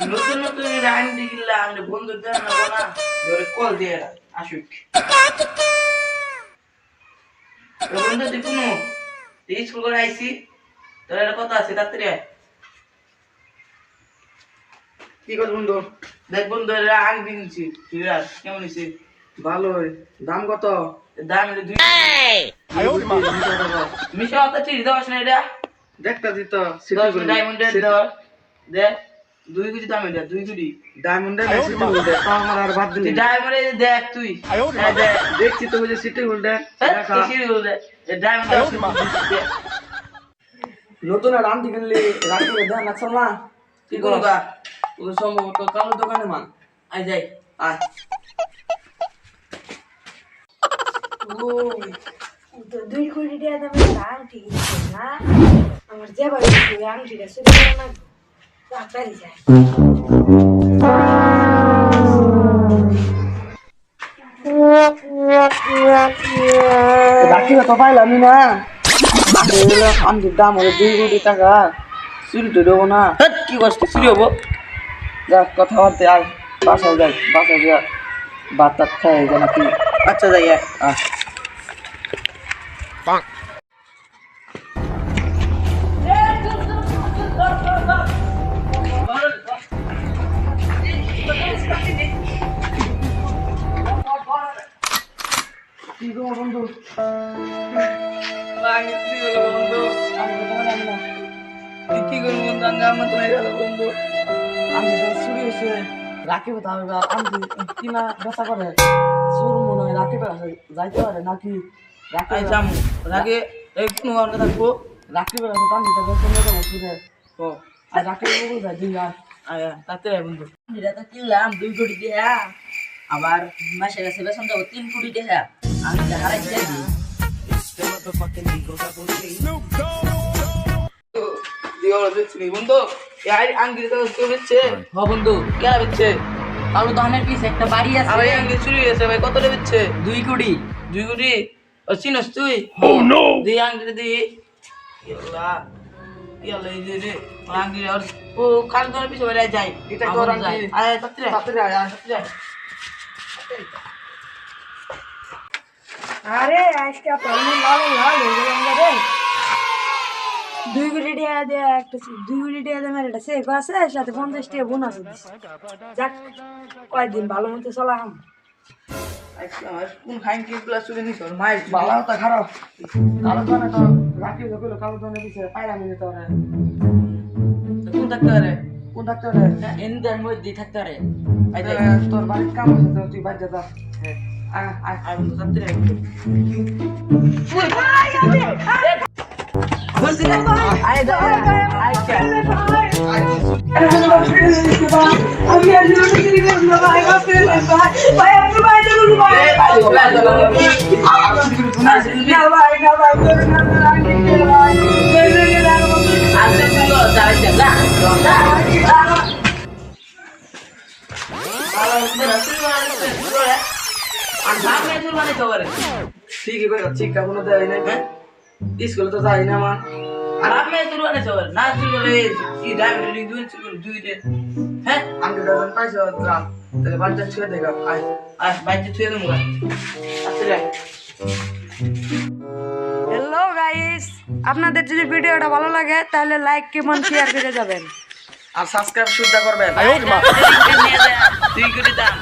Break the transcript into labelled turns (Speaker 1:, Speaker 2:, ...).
Speaker 1: নতুন নতুন আন্টি কিনলাম বন্ধুদের নেবো না ধরে কল দিয়ে আসুক বন্ধু তুই কোনো স্কুল করে আইসি তোর একটা কথা আছে তাড়াতাড়ি আয়
Speaker 2: কি কর বন্ধু?
Speaker 1: দেখ বন্ধু আনবি নিচ্ছি কেমন হয়েছে
Speaker 2: ভালোই। দাম কত?
Speaker 1: দাম এটা মিশা অত চিজ দেওয়াস না এটা
Speaker 2: দেখতা দিত
Speaker 1: ডায়মন্ডের দেওয়ার দেখ 2 কোটি দাম এটা 2 কোটি
Speaker 2: ডায়মন্ডের সিটি গোল্ডে আমার আর বাদ দিলি।
Speaker 1: ডায়মন্ডে দেখ তুই দেখ
Speaker 2: দেখছি তো বুঝে সিটি গোল্ডে দেখা
Speaker 1: ডায়মন্ড
Speaker 2: নতুন আর আনতে গেলে রাখি দেন লাগছ না
Speaker 1: কি করো গা
Speaker 2: ও সম্ভবত কালো দোকানে মান
Speaker 1: আই যাই
Speaker 2: আয়
Speaker 3: তো 2 কোটি টাকা দামের আংটি কিনছে না আমার যেভাবে আংটিটা চুরি করে না তাড়াতাড়ি যায়
Speaker 2: রাখি তো পাইলাম না আনটির দাম হলো 2 কোটি টাকা চুরি তো দেবো না
Speaker 1: কি করছিস চুরি হবো
Speaker 2: যা কথা বলতে আর বাসায় যাই বাসায় যা ভাত টাত খাই যেন কি
Speaker 1: আচ্ছা যাই
Speaker 2: কি গো বন্ধু
Speaker 1: কি করবো বন্ধু আমার তো হয়ে গেল বন্ধু
Speaker 2: আমি চুরি হয়েছে রাখি তাহলে আমি কিনা বেচা করে চোর মনে হয় রাখি যাইতে পারে নাকি রাখি
Speaker 1: যাম রাগে এই কোনো ঘন্টা থাকবো
Speaker 2: রাখি বেড়া আমি তো বেচা নিয়ে যাবো ফিরে
Speaker 1: ও
Speaker 2: আর রাখি বলে যায় দিন আর
Speaker 1: আয়া তাতে বন্ধু এটা তো কিনলাম 2 কোটি টাকা আবার মাসে গেছে বেতন দেবো 3 কোটি টাকা আমি হারাই যাই বন্ধু আঙ্গির বেচছে হ বন্ধু কেনা বেচছে কালো দহনের পিস একটা বাড়ি আছে আরে আঙ্গির চুরি হয়েছে ভাই কত বেচছে 2 কোটি 2 কোটি ও চিনস তুই ও নো দি আঙ্গির দি ইয়াল্লা ইয়াল্লা এই যে আঙ্গির আর ও কালো দহনের পিছে বেরিয়ে যায়
Speaker 2: এটা তোর আঙ্গির
Speaker 1: আয় তাড়াতাড়ি
Speaker 2: আয়
Speaker 3: আরে আজকে আপনার লাল লাল হয়ে গেল রে 2 কোটি টাকা দিয়ে একটা 2 কোটি টাকা দিয়ে একটা সেফ আছে সাথে 50 টাকা বোনাস দিছে যাক কয়দিন ভালো মতো চলাম
Speaker 1: কোন খাইন কি প্লাস চুরি নিছ মাইর
Speaker 2: বালা তো খারাপ কালো দোকানে তো রাখি কইলো কালো দোকানে দিছে পাইলাম নি তোরে
Speaker 1: কোন ডাক্তারে
Speaker 2: কোন ডাক্তারে
Speaker 1: এনদের মধ্যে থাকতে রে আই দে
Speaker 2: তোর বাড়ির কাম আছে তো তুই বাইরে যা আয় আয়
Speaker 1: আই বন্ধু তাড়াতাড়ি আই দে আই
Speaker 3: আমি আজ চুরি করব ভাই বাপরে ভাই আমি বাইরে চলব ভাই না ভাই না ভাই তোর না রাখি ভাই
Speaker 1: আচ্ছা তুই যাই যা
Speaker 2: ঠিকই কই শিক্ষা কোনো দেয় নাই হ্যাঁ স্কুলে তো যাই না মা
Speaker 1: হ্যাঁ
Speaker 2: আমি ডজন পাইছো গ্রাম তাহলে বাড়িতে ছুঁয়ে দেখা আয়
Speaker 3: হ্যালো গাইস আপনাদের যদি ভিডিওটা ভালো লাগে তাহলে লাইক কমেন্ট শেয়ার করে যাবেন
Speaker 2: আর সাবস্ক্রাইব শুদ্ধ করবেন
Speaker 1: তুই করে দাম